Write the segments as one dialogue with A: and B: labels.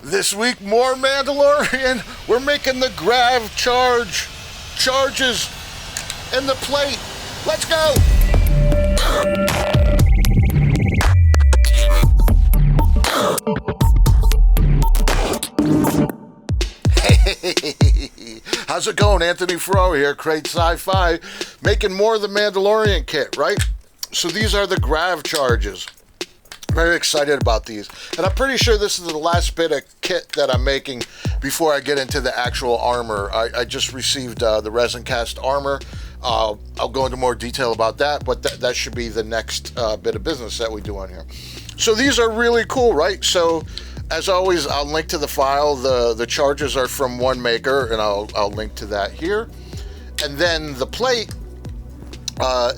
A: This week, more Mandalorian. We're making the Grav Charge charges in the plate. Let's go. Hey, how's it going? Anthony Fro here, Crate Sci-Fi, making more of the Mandalorian kit, right? So these are the Grav Charges. Very excited about these, and I'm pretty sure this is the last bit of kit that I'm making before I get into the actual armor. I just received the resin cast armor. I'll go into more detail about that, but that should be the next bit of business that we do on here. So these are really cool, right? So as always, I'll link to the file. The charges are from one maker, and I'll link to that here. And then the plate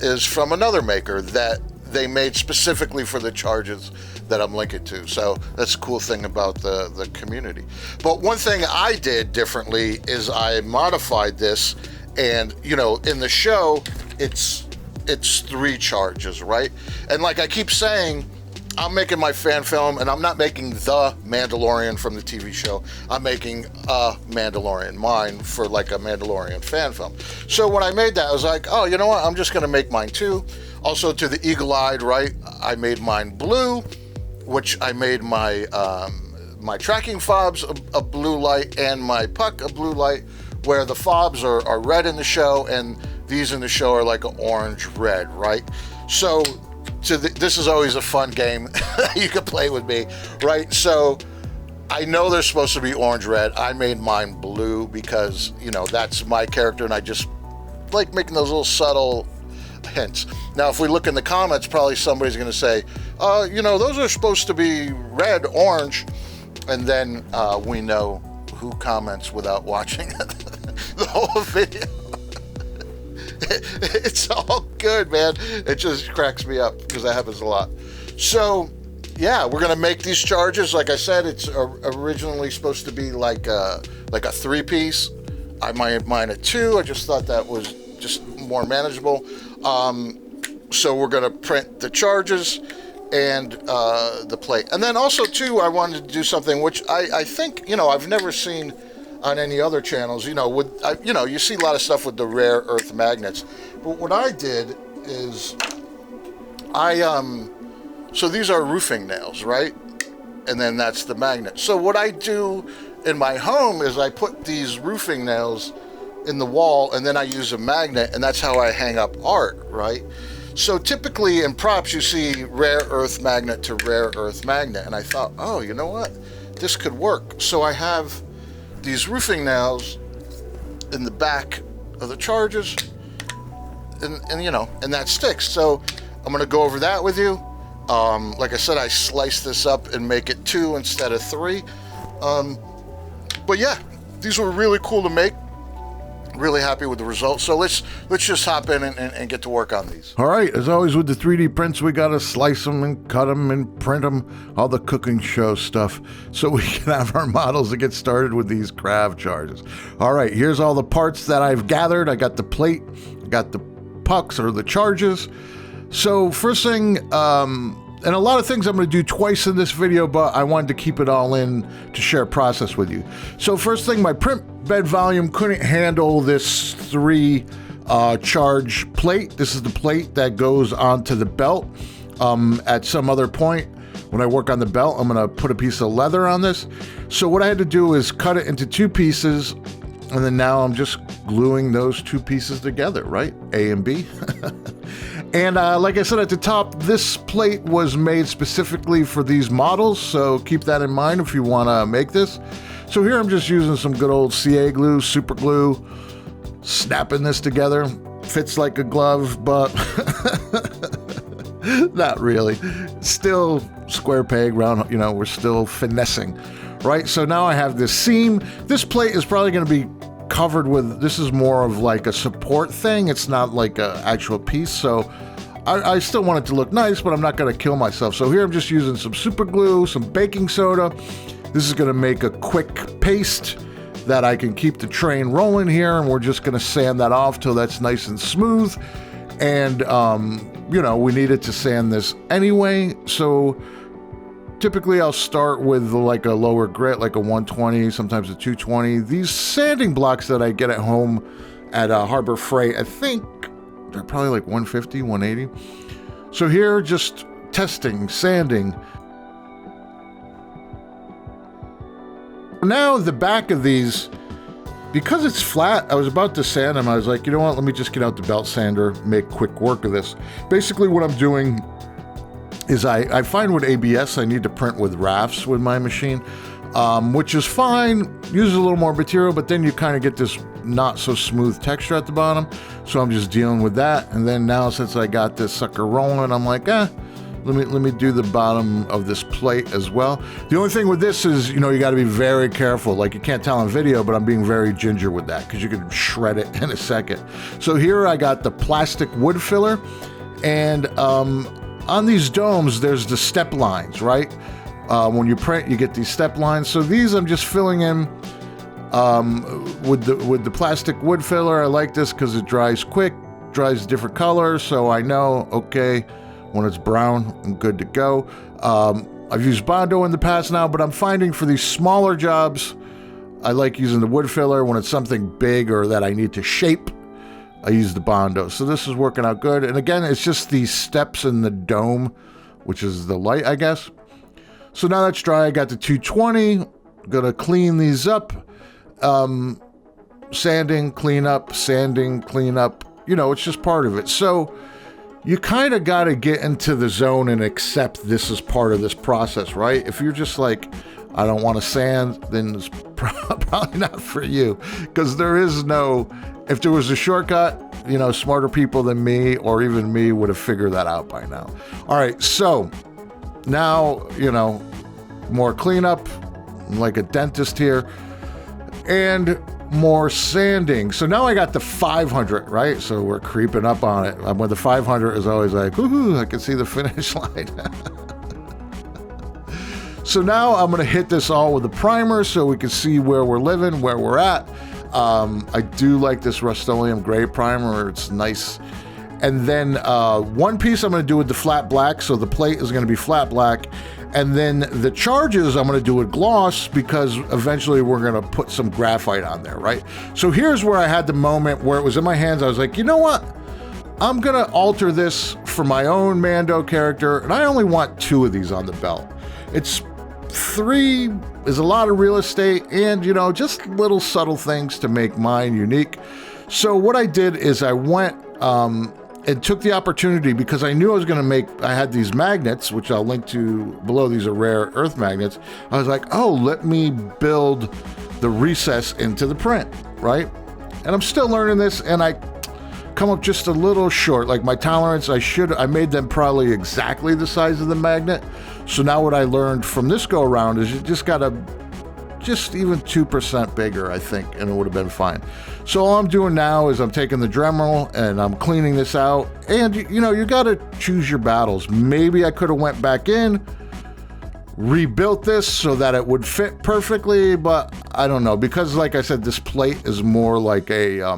A: is from another maker that they made specifically for the charges that I'm linking to. So that's a cool thing about the community. But one thing I did differently is I modified this, and you know, in the show it's 3 charges, right? And like I keep saying, I'm making my fan film, and I'm not making the Mandalorian from the TV show. I'm making a Mandalorian, mine, for like a Mandalorian fan film. So when I made that, I was like, oh, you know what? I'm just going to make mine too. Also, to the eagle-eyed, right? I made mine blue, which I made my my tracking fobs a blue light, and my puck a blue light, where the fobs are red in the show, and these in the show are like an orange-red, right? So this is always a fun game you can play with me, right? So I know they're supposed to be orange-red. I made mine blue because, you know, that's my character, and I just like making those little subtle hints. Now, if we look in the comments, probably somebody's going to say, you know, those are supposed to be red, orange, and then we know who comments without watching the whole video. It's all good, man. It just cracks me up because that happens a lot. So, yeah, we're going to make these charges. Like I said, it's originally supposed to be like a 3-piece. I made mine at 2. I just thought that was just more manageable. So we're going to print the charges and the plate. And then also, too, I wanted to do something which I think, you know, I've never seen on any other channels. You know, you see a lot of stuff with the rare earth magnets. But what I did is so these are roofing nails, right? And then that's the magnet. So what I do in my home is I put these roofing nails in the wall, and then I use a magnet, and that's how I hang up art, right? So typically in props you see rare earth magnet to rare earth magnet, and I thought, oh, you know what, this could work. So I have these roofing nails in the back of the charges, and you know, and that sticks. So I'm going to go over that with you. Like I said, I sliced this up and make it 2 instead of 3. But yeah, these were really cool to make. Really happy with the results. So let's just hop in and get to work on these.
B: All right, as always with the 3D prints, we got to slice them and cut them and print them, all the cooking show stuff, so we can have our models to get started with these Grav Charges. All right, here's all the parts that I've gathered. I got the plate, I got the pucks or the charges. So first thing, and a lot of things I'm going to do twice in this video, but I wanted to keep it all in to share a process with you. So first thing, my print bed volume couldn't handle this 3 charge plate. This is the plate that goes onto the belt. At some other point, when I work on the belt, I'm going to put a piece of leather on this. So what I had to do is cut it into 2 pieces, and then now I'm just gluing those 2 pieces together, right? A and B. And like I said at the top, this plate was made specifically for these models, so keep that in mind if you want to make this. So here I'm just using some good old CA glue, super glue, snapping this together. Fits like a glove, but not really. Still square peg, round, you know, we're still finessing, right? So now I have this seam. This plate is probably going to be covered with, this is more of like a support thing. It's not like an actual piece. So I still want it to look nice, but I'm not going to kill myself. So here I'm just using some super glue, some baking soda. This is going to make a quick paste that I can keep the train rolling here. And we're just going to sand that off till that's nice and smooth. And, you know, we needed to sand this anyway. So typically I'll start with like a lower grit, like a 120, sometimes a 220. These sanding blocks that I get at home at Harbor Freight, I think they're probably like 150, 180. So here, just testing, sanding. Now the back of these, because it's flat, I was about to sand them. I was like, you know what, let me just get out the belt sander, make quick work of this. Basically what I'm doing is I find with ABS, I need to print with rafts with my machine, which is fine, uses a little more material, but then you kind of get this not so smooth texture at the bottom. So I'm just dealing with that. And then now since I got this sucker rolling, I'm like, let me do the bottom of this plate as well. The only thing with this is, you know, you got to be very careful. Like you can't tell on video, but I'm being very ginger with that because you can shred it in a second. So here I got the plastic wood filler, and on these domes, there's the step lines, right? When you print, you get these step lines. So these I'm just filling in with the plastic wood filler. I like this because it dries quick, dries different colors, so I know, okay, when it's brown, I'm good to go. I've used Bondo in the past now, but I'm finding for these smaller jobs, I like using the wood filler. When it's something big or that I need to shape, I use the Bondo. So this is working out good. And again, it's just these steps in the dome, which is the light, I guess. So now that's dry. I got the 220. Gonna clean these up. Sanding, clean up, sanding, clean up. You know, it's just part of it. So you kind of got to get into the zone and accept this is part of this process, right? If you're just like, I don't want to sand, then it's probably not for you, because there is no, if there was a shortcut, you know, smarter people than me or even me would have figured that out by now. All right, so now, you know, more cleanup, like a dentist here, and more sanding. So now I got the 500, right? So we're creeping up on it. When the 500 is always like, woohoo, I can see the finish line. So now I'm gonna hit this all with a primer so we can see where we're living, where we're at. I do like this Rust-Oleum gray primer, it's nice. And then one piece I'm gonna do with the flat black, so the plate is gonna be flat black. And then the charges I'm gonna do with gloss, because eventually we're gonna put some graphite on there, right? So here's where I had the moment where it was in my hands. I was like, you know what? I'm gonna alter this for my own Mando character, and I only want 2 of these on the belt. It's 3 is a lot of real estate, and you know, just little subtle things to make mine unique. So what I did is I went and took the opportunity, because I knew I was going to make, I had these magnets, which I'll link to below. These are rare earth magnets. I was like, oh, let me build the recess into the print, right? And I'm still learning this, and I come up just a little short. Like my tolerance, I made them probably exactly the size of the magnet. So now what I learned from this go around is you just got to just even 2% bigger, I think, and it would have been fine. So all I'm doing now is I'm taking the Dremel and I'm cleaning this out. And you know, you got to choose your battles. Maybe I could have went back in, rebuilt this so that it would fit perfectly, but I don't know, because like I said, this plate is more like a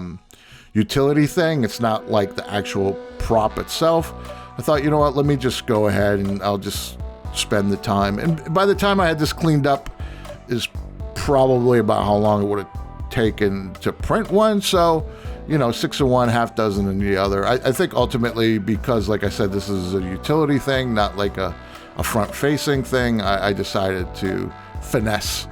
B: utility thing. It's not like the actual prop itself. I thought, you know what, let me just go ahead and I'll just spend the time. And by the time I had this cleaned up is probably about how long it would have taken to print one. So, you know, 6 of one, half dozen in the other. I think ultimately, because like I said, this is a utility thing, not like a front facing thing, I decided to finesse.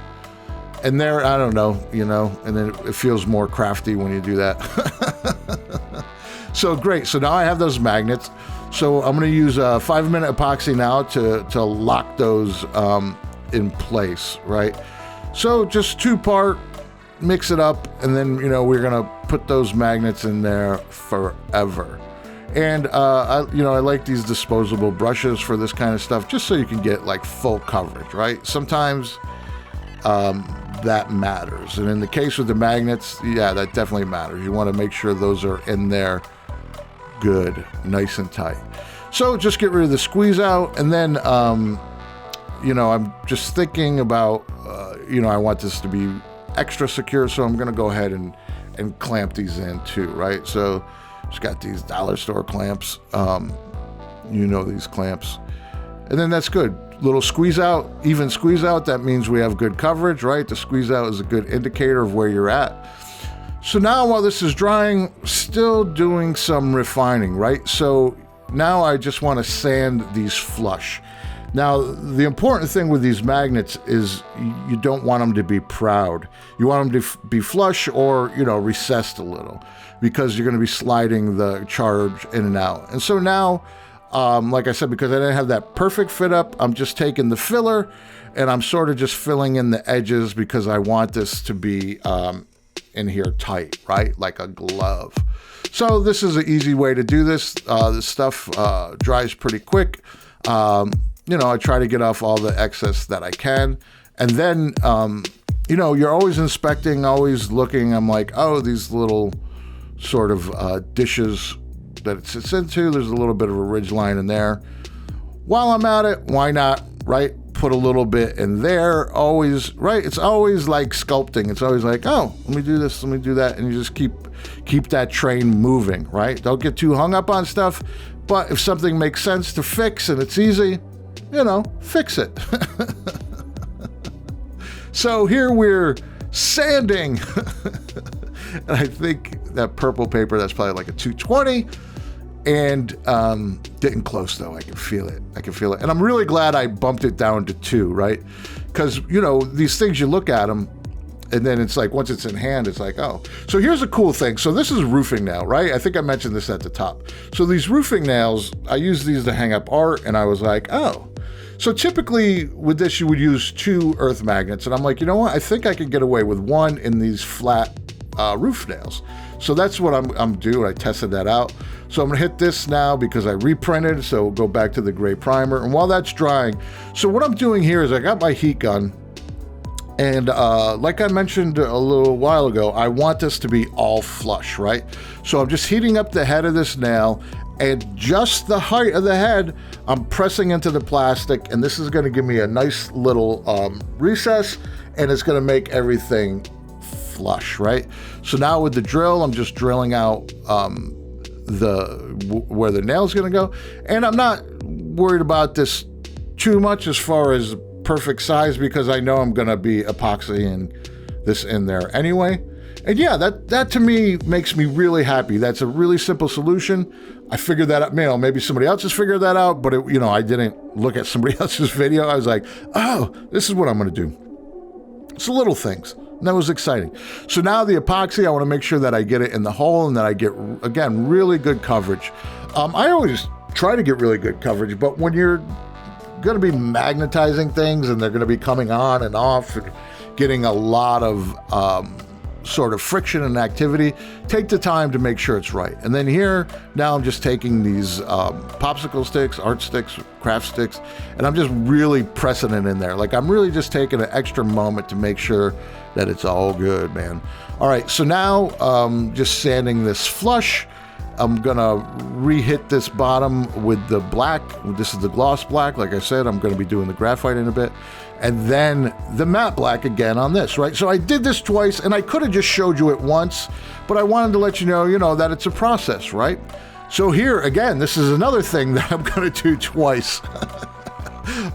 B: And there, I don't know, you know, and then it feels more crafty when you do that. So great. So now I have those magnets. So I'm going to use a 5-minute epoxy now to lock those in place, right? So just 2-part, mix it up, and then, you know, we're gonna put those magnets in there forever. And I like these disposable brushes for this kind of stuff, just so you can get like full coverage, right? Sometimes that matters, and in the case with the magnets, yeah, that definitely matters. You want to make sure those are in there good, nice and tight. So just get rid of the squeeze out, and then you know, I'm just thinking about, you know, I want this to be extra secure, so I'm going to go ahead and clamp these in too, right? So just got these dollar store clamps, you know, these clamps, And then that's good. Little squeeze out, even squeeze out, that means we have good coverage, right? The squeeze out is a good indicator of where you're at. So now while this is drying, still doing some refining, right? So now I just want to sand these flush. Now, the important thing with these magnets is you don't want them to be proud. You want them to be flush or, you know, recessed a little, because you're going to be sliding the charge in and out. And so now, like I said, because I didn't have that perfect fit up, I'm just taking the filler and I'm sort of just filling in the edges because I want this to be in here tight, right? Like a glove. So this is an easy way to do this. This stuff dries pretty quick. You know, I try to get off all the excess that I can. And then, you know, you're always inspecting, always looking. I'm like, oh, these little sort of dishes that it sits into, there's a little bit of a ridge line in there. While I'm at it, why not, right? Put a little bit in there, always, right? It's always like sculpting. It's always like, oh, let me do this, let me do that. And you just keep that train moving, right? Don't get too hung up on stuff. But if something makes sense to fix and it's easy, you know, fix it. So here we're sanding. And I think that purple paper, that's probably like a 220. And getting close though, I can feel it. I can feel it. And I'm really glad I bumped it down to 2, right? Because, you know, these things, you look at them, and then it's like, once it's in hand, it's like, oh. So here's a cool thing. So this is roofing nail, right? I think I mentioned this at the top. So these roofing nails, I use these to hang up art, and I was like, oh. So typically with this, you would use 2 earth magnets. And I'm like, you know what? I think I could get away with 1 in these flat roof nails. So that's what I'm doing. I tested that out. So I'm gonna hit this now because I reprinted. So we'll go back to the gray primer. And while that's drying, so what I'm doing here is I got my heat gun. And like I mentioned a little while ago, I want this to be all flush, right? So I'm just heating up the head of this nail, and just the height of the head, I'm pressing into the plastic, and this is gonna give me a nice little recess, and it's gonna make everything flush, right? So now with the drill, I'm just drilling out where the nail's gonna go, and I'm not worried about this too much as far as perfect size, because I know I'm gonna be epoxying this in there anyway. And yeah, that to me makes me really happy. That's a really simple solution. I figured that out. You know, maybe somebody else has figured that out, but you know, I didn't look at somebody else's video. I was like, oh, this is what I'm gonna do. It's the little things. And that was exciting. So now the epoxy, I want to make sure that I get it in the hole and that I get, again, really good coverage. I always try to get really good coverage, but when you're going to be magnetizing things and they're going to be coming on and off and getting a lot of sort of friction and activity, take the time to make sure it's right. And then here, now I'm just taking these popsicle sticks, art sticks, craft sticks, and I'm just really pressing it in there. Like, I'm really just taking an extra moment to make sure that it's all good, man. All right, so now just sanding this flush. I'm gonna re-hit this bottom with the black. This is the gloss black. Like I said, I'm gonna be doing the graphite in a bit. And then the matte black again on this, right? So I did this twice, and I could have just showed you it once, but I wanted to let you know, that it's a process, right? So here, again, this is another thing that I'm gonna do twice,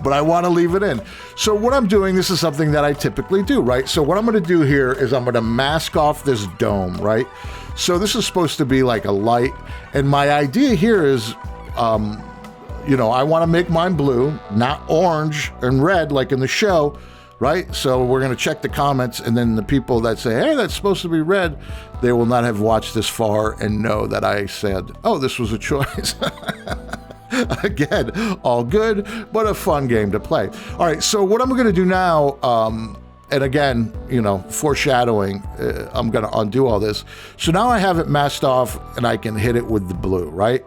B: but I wanna leave it in. So what I'm doing, this is something that I typically do, right? So what I'm gonna do here is I'm gonna mask off this dome, right? So this is supposed to be like a light, and my idea here is, I want to make mine blue, not orange and red like in the show, right? So we're going to check the comments, and then the people that say, hey, that's supposed to be red, they will not have watched this far and know that I said, oh, this was a choice. Again, all good, but a fun game to play. All right, so what I'm going to do now, and again, foreshadowing, I'm going to undo all this. So now I have it masked off, and I can hit it with the blue, right?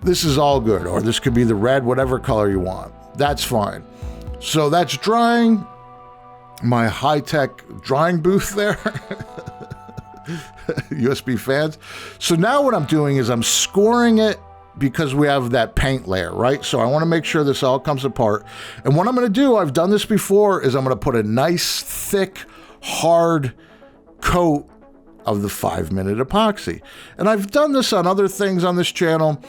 B: This is all good, or this could be the red, whatever color you want. That's fine. So that's drying. My high-tech drying booth there. USB fans. So now what I'm doing is I'm scoring it because we have that paint layer, right? So I want to make sure this all comes apart. And what I'm going to do, I've done this before, is I'm going to put a nice, thick, hard coat of the 5-minute epoxy. And I've done this on other things on this channel.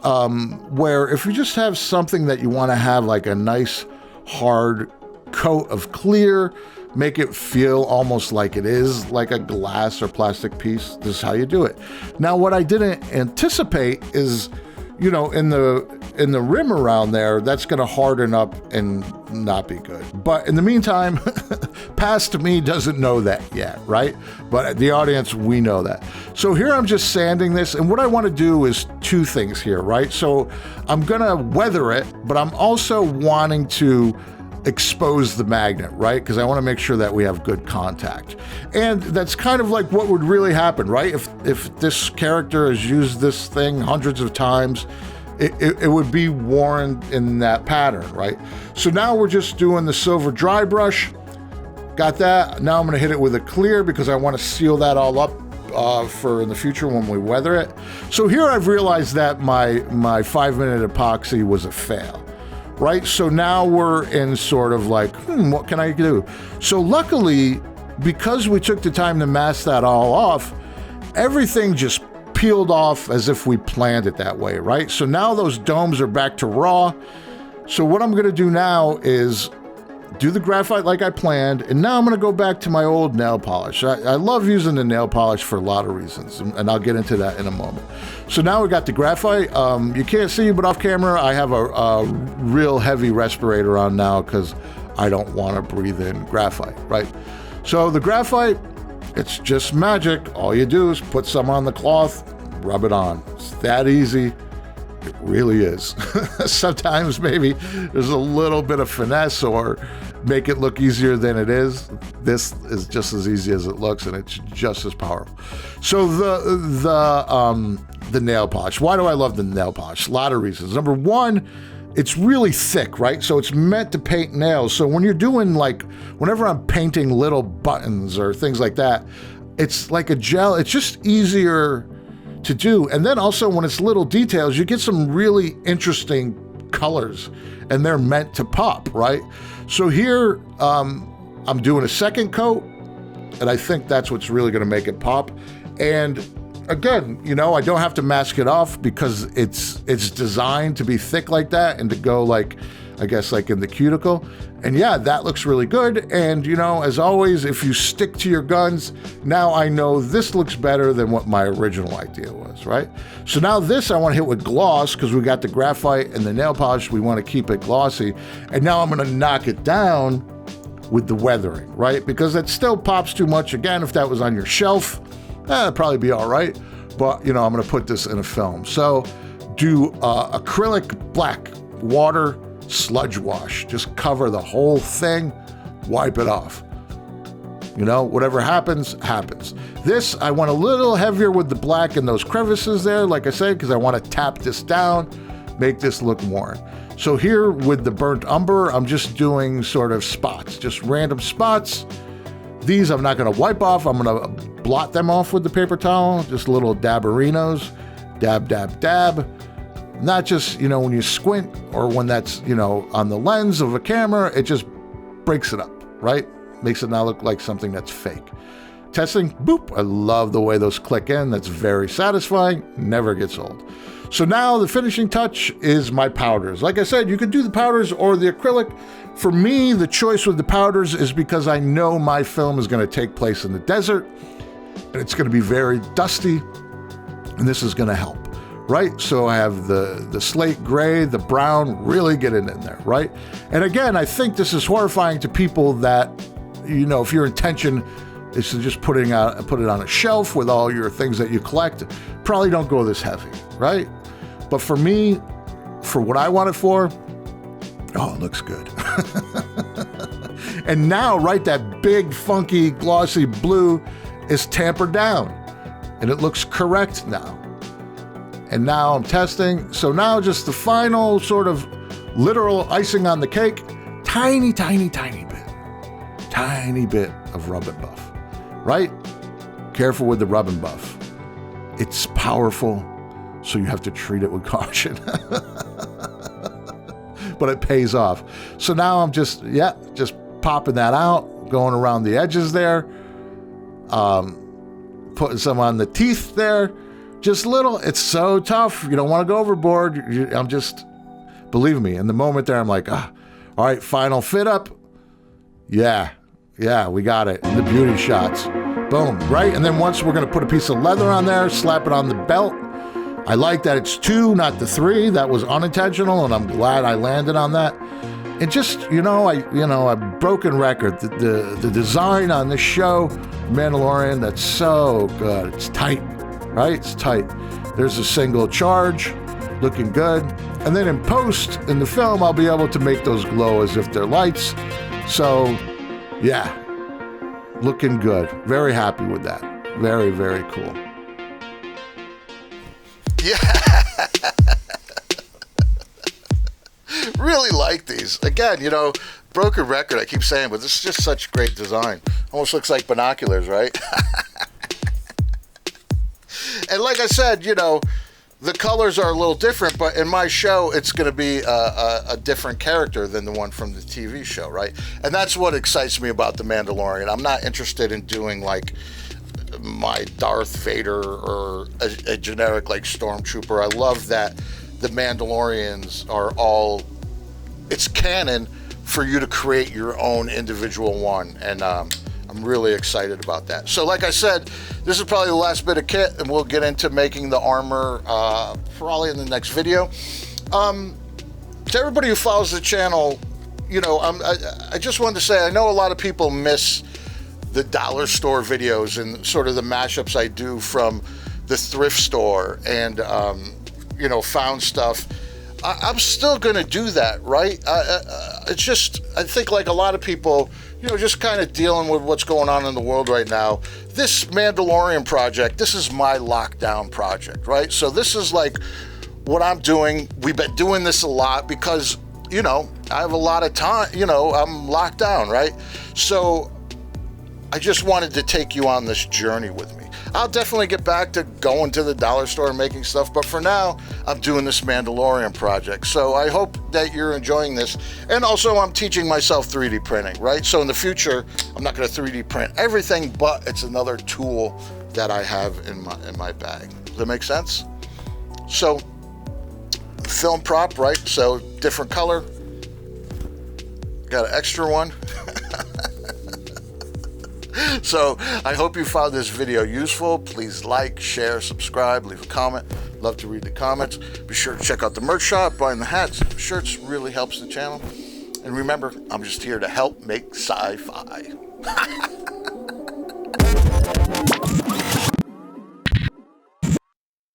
B: where if you just have something that you want to have like a nice hard coat of clear, make it feel almost like it is like a glass or plastic piece, this is how you do it. Now, what I didn't anticipate is, you know, in the rim around there, that's going to harden up and not be good. But in the meantime, past me doesn't know that yet, right? But the audience, we know that. So here I'm just sanding this, and what I want to do is two things here, right? So I'm going to weather it, but I'm also wanting to expose the magnet, right? Because I want to make sure that we have good contact. And that's kind of like what would really happen, right? If this character has used this thing hundreds of times, it would be worn in that pattern, right? So now we're just doing the silver dry brush. Got that. Now I'm going to hit it with a clear because I want to seal that all up for in the future when we weather it. So here I've realized that my 5-minute epoxy was a fail. Right? So now we're in sort of like, what can I do? So luckily, because we took the time to mask that all off, everything just peeled off as if we planned it that way, right? So now those domes are back to raw. So what I'm gonna do now is do the graphite like I planned, and now I'm gonna go back to my old nail polish. I love using the nail polish for a lot of reasons, and I'll get into that in a moment. So now we got the graphite. You can't see, but off camera, I have a real heavy respirator on now because I don't wanna breathe in graphite, right? So the graphite, it's just magic. All you do is put some on the cloth, rub it on. It's that easy. It really is. Sometimes maybe there's a little bit of finesse or make it look easier than it is. This is just as easy as it looks, and it's just as powerful. So the nail polish. Why do I love the nail polish? A lot of reasons. Number one, it's really thick, right? So it's meant to paint nails. So when you're doing like, whenever I'm painting little buttons or things like that, it's like a gel. It's just easier to do. And then also when it's little details, you get some really interesting colors and they're meant to pop, right? So here, I'm doing a second coat, and I think that's what's really gonna make it pop. And again, you know, I don't have to mask it off because it's designed to be thick like that and to go like, I guess like in the cuticle. And yeah, that looks really good. And you know, as always, if you stick to your guns, now I know this looks better than what my original idea was, right? So now this I want to hit with gloss because we got the graphite and the nail polish. We want to keep it glossy. And now I'm going to knock it down with the weathering, right? Because it still pops too much. Again, if that was on your shelf, it'd probably be all right. But you know, I'm going to put this in a film. So do acrylic black water sludge wash. Just cover the whole thing, wipe it off. You know, whatever happens, happens. This, I want a little heavier with the black in those crevices there, like I said, because I want to tap this down, make this look worn. So here with the burnt umber, I'm just doing sort of spots, just random spots. These I'm not going to wipe off. I'm going to blot them off with the paper towel, just little dabberinos, dab, dab, dab. Not just, you know, when you squint or when that's, you know, on the lens of a camera, it just breaks it up, right? Makes it not look like something that's fake. Testing, boop, I love the way those click in. That's very satisfying, never gets old. So now the finishing touch is my powders. Like I said, you could do the powders or the acrylic. For me, the choice with the powders is because I know my film is going to take place in the desert and it's going to be very dusty, and this is going to help. Right? So I have the slate gray, the brown, really getting in there, right? And again, I think this is horrifying to people that, you know, if your intention is to just put it on a shelf with all your things that you collect, probably don't go this heavy, right? But for me, for what I want it for, oh, it looks good. And now, right, that big, funky, glossy blue is tampered down, and it looks correct now. And now I'm testing. So now just the final sort of literal icing on the cake, tiny, tiny, tiny bit of rub and buff, right? Careful with the rub and buff. It's powerful, so you have to treat it with caution. But it pays off. So now I'm just popping that out, going around the edges there, putting some on the teeth there, just little. It's so tough. You don't want to go overboard. I'm just, believe me, in the moment there, I'm like, all right, final fit up. Yeah, we got it. And the beauty shots. Boom, right? And then once we're going to put a piece of leather on there, slap it on the belt. I like that it's 2, not the 3. That was unintentional, and I'm glad I landed on that. And just, a broken record. The design on this show, Mandalorian, that's so good. It's tight, right? It's tight. There's a single charge, looking good. And then in post, in the film, I'll be able to make those glow as if they're lights. So, yeah, looking good. Very happy with that. Very, very cool.
A: Yeah. Really like these. Again, broken record, I keep saying, but this is just such great design. Almost looks like binoculars, right? And like I said, the colors are a little different, but in my show, it's going to be a different character than the one from the TV show, right? And that's what excites me about The Mandalorian. I'm not interested in doing, like, my Darth Vader or a generic, like, Stormtrooper. I love that the Mandalorians are all... It's canon for you to create your own individual one, and I'm really excited about that. So like I said, this is probably the last bit of kit, and we'll get into making the armor probably in the next video. To everybody who follows the channel, I just wanted to say, I know a lot of people miss the dollar store videos and sort of the mashups I do from the thrift store and found stuff. I'm still going to do that, right? It's just, I think like a lot of people, just kind of dealing with what's going on in the world right now. This Mandalorian project, this is my lockdown project, right? So this is like what I'm doing. We've been doing this a lot because, I have a lot of time, I'm locked down, right? So I just wanted to take you on this journey with me. I'll definitely get back to going to the dollar store and making stuff, but for now, I'm doing this Mandalorian project. So I hope that you're enjoying this. And also, I'm teaching myself 3D printing, right? So in the future, I'm not going to 3D print everything, but it's another tool that I have in my bag. Does that make sense? So, film prop, right? So different color. Got an extra one. So I hope you found this video useful. Please like, share, subscribe, leave a comment. Love to read the comments. Be sure to check out the merch shop, buying the hats, shirts really helps the channel. And remember, I'm just here to help make sci-fi.